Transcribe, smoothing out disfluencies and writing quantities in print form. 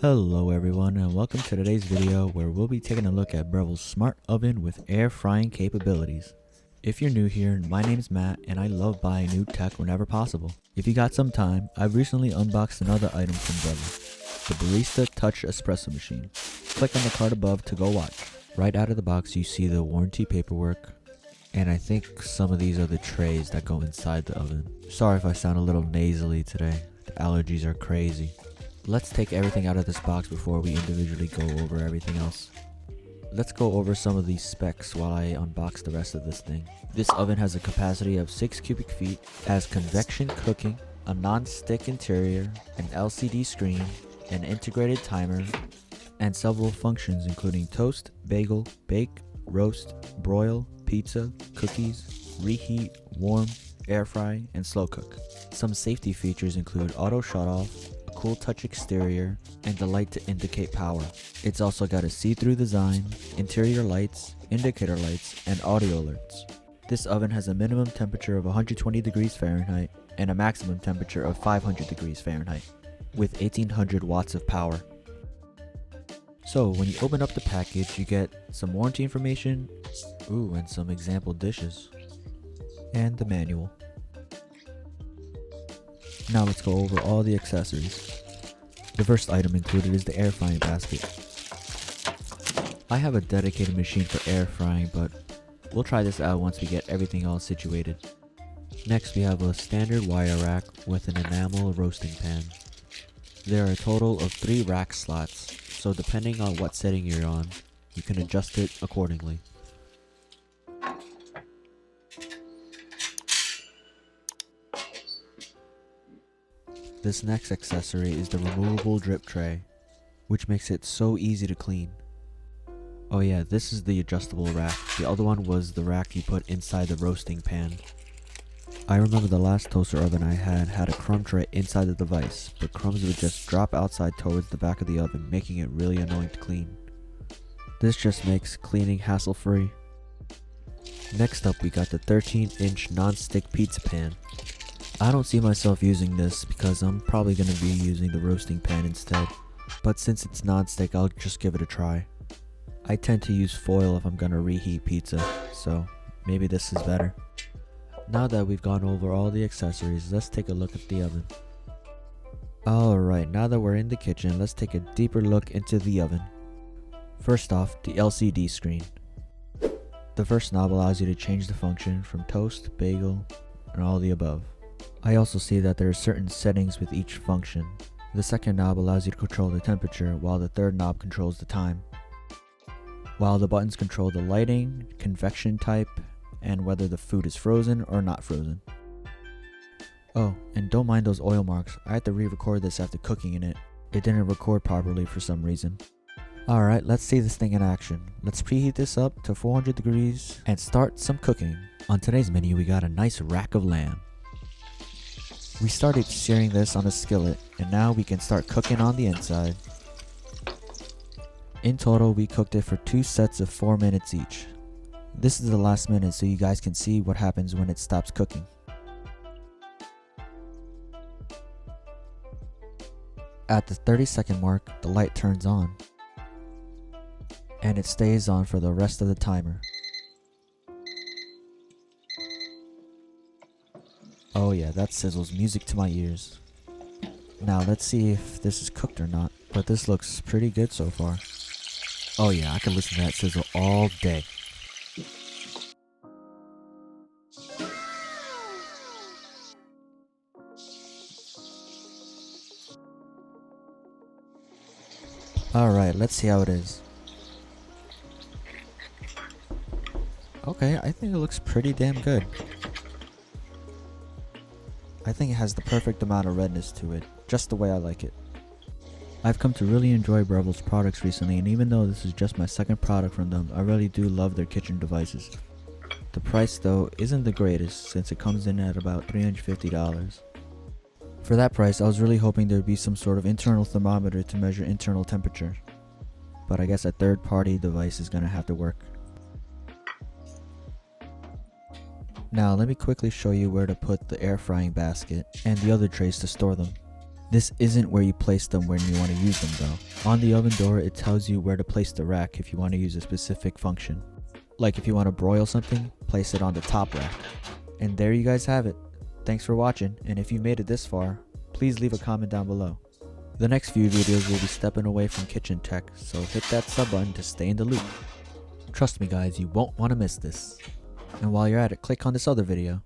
Hello everyone and welcome to today's video where we'll be taking a look at Breville's smart oven with air frying capabilities. If you're new here, my name is Matt and I love buying new tech whenever possible. If you got some time, I've recently unboxed another item from Breville, the Barista Touch Espresso Machine. Click on the card above to go watch. Right out of the box you see the warranty paperwork, and I think some of these are the trays that go inside the oven. Sorry if I sound a little nasally today, the allergies are crazy. Let's take everything out of this box before we individually go over everything else. Let's go over some of these specs while I unbox the rest of this thing. This oven has a capacity of 6 cubic feet, has convection cooking, a non-stick interior, an LCD screen, an integrated timer, and several functions including toast, bagel, bake, roast, broil, pizza, cookies, reheat, warm, air fry, and slow cook. Some safety features include auto shut off, cool touch exterior, and the light to indicate power. It's also got a see-through design, interior lights, indicator lights, and audio alerts. This oven has a minimum temperature of 120 degrees Fahrenheit and a maximum temperature of 500 degrees Fahrenheit, with 1800 watts of power. So when you open up the package, you get some warranty information, and some example dishes, and the manual. Now let's go over all the accessories. The first item included is the air frying basket. I have a dedicated machine for air frying, but we'll try this out once we get everything all situated. Next we have a standard wire rack with an enamel roasting pan. There are a total of 3 rack slots, so depending on what setting you're on, you can adjust it accordingly. This next accessory is the removable drip tray, which makes it so easy to clean. Oh yeah, this is the adjustable rack. The other one was the rack you put inside the roasting pan. I remember the last toaster oven I had a crumb tray inside the device, but crumbs would just drop outside towards the back of the oven, making it really annoying to clean. This just makes cleaning hassle-free. Next up we got the 13-inch non-stick pizza pan. I don't see myself using this because I'm probably going to be using the roasting pan instead, but since it's non-stick I'll just give it a try. I tend to use foil if I'm going to reheat pizza, so maybe this is better. Now that we've gone over all the accessories, let's take a look at the oven. Alright, now that we're in the kitchen, let's take a deeper look into the oven. First off, the LCD screen. The first knob allows you to change the function from toast, bagel, and all the above. I also see that there are certain settings with each function. The second knob allows you to control the temperature, while the third knob controls the time. While the buttons control the lighting, convection type, and whether the food is frozen or not frozen. Oh, and don't mind those oil marks. I had to re-record this after cooking in it. It didn't record properly for some reason. Alright, let's see this thing in action. Let's preheat this up to 400 degrees and start some cooking. On today's menu we got a nice rack of lamb. We started searing this on a skillet, and now we can start cooking on the inside. In total, we cooked it for 2 sets of 4 minutes each. This is the last minute so you guys can see what happens when it stops cooking. At the 30-second mark, the light turns on, and it stays on for the rest of the timer. Oh yeah, that sizzles music to my ears. Now let's see if this is cooked or not, but this looks pretty good so far. Oh yeah, I can listen to that sizzle all day. Alright, let's see how it is. Okay, I think it looks pretty damn good. I think it has the perfect amount of redness to it, just the way I like it. I've come to really enjoy Breville's products recently, and even though this is just my second product from them, I really do love their kitchen devices. The price though isn't the greatest since it comes in at about $350. For that price, I was really hoping there would be some sort of internal thermometer to measure internal temperature, but I guess a third-party device is going to have to work. Now let me quickly show you where to put the air frying basket and the other trays to store them. This isn't where you place them when you want to use them though. On the oven door, it tells you where to place the rack if you want to use a specific function. Like if you want to broil something, place it on the top rack. And there you guys have it. Thanks for watching, and if you made it this far, please leave a comment down below. The next few videos will be stepping away from kitchen tech, so hit that sub button to stay in the loop. Trust me guys, you won't want to miss this. And while you're at it, click on this other video.